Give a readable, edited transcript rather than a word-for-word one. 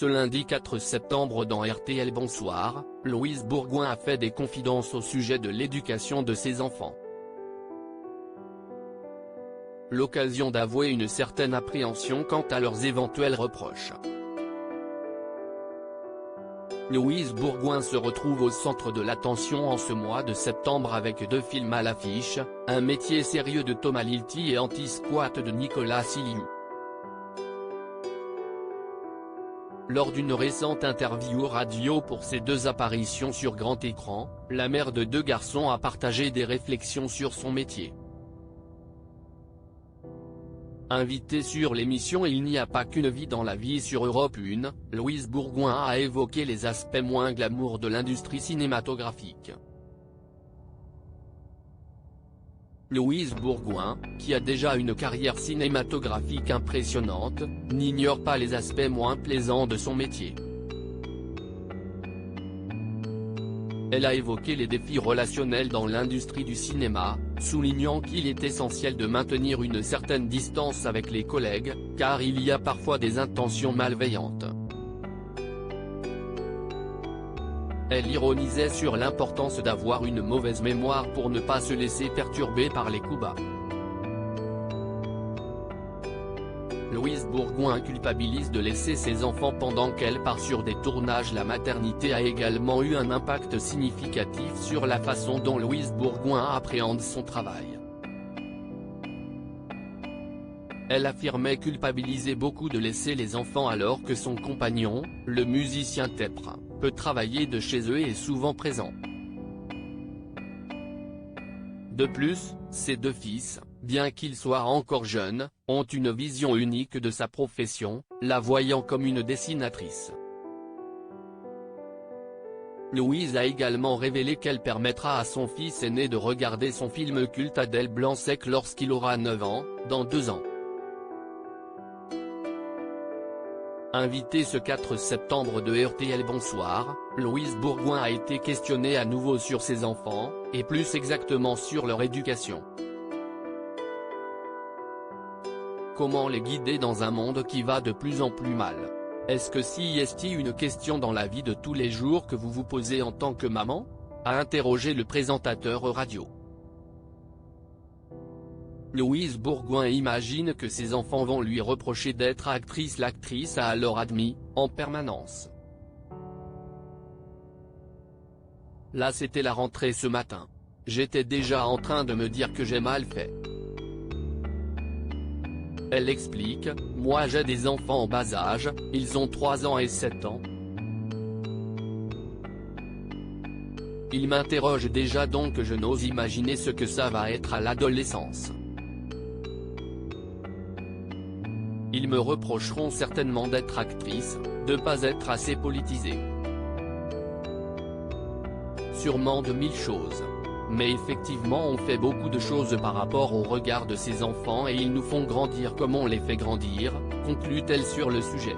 Ce lundi 4 septembre dans RTL Bonsoir, Louise Bourgoin a fait des confidences au sujet de l'éducation de ses enfants. L'occasion d'avouer une certaine appréhension quant à leurs éventuels reproches. Louise Bourgoin se retrouve au centre de l'attention en ce mois de septembre avec 2 films à l'affiche, Un métier sérieux de Thomas Lilti et Anti-squat de Nicolas Siliou. Lors d'une récente interview radio pour ses 2 apparitions sur grand écran, la mère de 2 garçons a partagé des réflexions sur son métier. Invitée sur l'émission Il n'y a pas qu'une vie dans la vie sur Europe 1, Louise Bourgoin a évoqué les aspects moins glamour de l'industrie cinématographique. Louise Bourgoin, qui a déjà une carrière cinématographique impressionnante, n'ignore pas les aspects moins plaisants de son métier. Elle a évoqué les défis relationnels dans l'industrie du cinéma, soulignant qu'il est essentiel de maintenir une certaine distance avec les collègues, car il y a parfois des intentions malveillantes. Elle ironisait sur l'importance d'avoir une mauvaise mémoire pour ne pas se laisser perturber par les coups bas. Louise Bourgoin culpabilise de laisser ses enfants pendant qu'elle part sur des tournages. La maternité a également eu un impact significatif sur la façon dont Louise Bourgoin appréhende son travail. Elle affirmait culpabiliser beaucoup de laisser les enfants alors que son compagnon, le musicien Tepra, peut travailler de chez eux et est souvent présent. De plus, ses 2 fils, bien qu'ils soient encore jeunes, ont une vision unique de sa profession, la voyant comme une dessinatrice. Louise a également révélé qu'elle permettra à son fils aîné de regarder son film culte Adèle Blanc-Sec lorsqu'il aura 9 ans, dans 2 ans. Invitée ce 4 septembre de RTL Bonsoir, Louise Bourgoin a été questionnée à nouveau sur ses enfants, et plus exactement sur leur éducation. Comment les guider dans un monde qui va de plus en plus mal? Est-ce que si est une question dans la vie de tous les jours que vous vous posez en tant que maman? A interrogé le présentateur radio. Louise Bourgoin imagine que ses enfants vont lui reprocher d'être actrice. L'actrice a alors admis, en permanence. Là c'était la rentrée ce matin. J'étais déjà en train de me dire que j'ai mal fait. Elle explique, moi j'ai des enfants en bas âge, ils ont 3 ans et 7 ans. Ils m'interrogent déjà donc je n'ose imaginer ce que ça va être à l'adolescence. Ils me reprocheront certainement d'être actrice, de pas être assez politisée. Sûrement de 1000 choses. Mais effectivement on fait beaucoup de choses par rapport au regard de ces enfants et ils nous font grandir comme on les fait grandir, conclut-elle sur le sujet.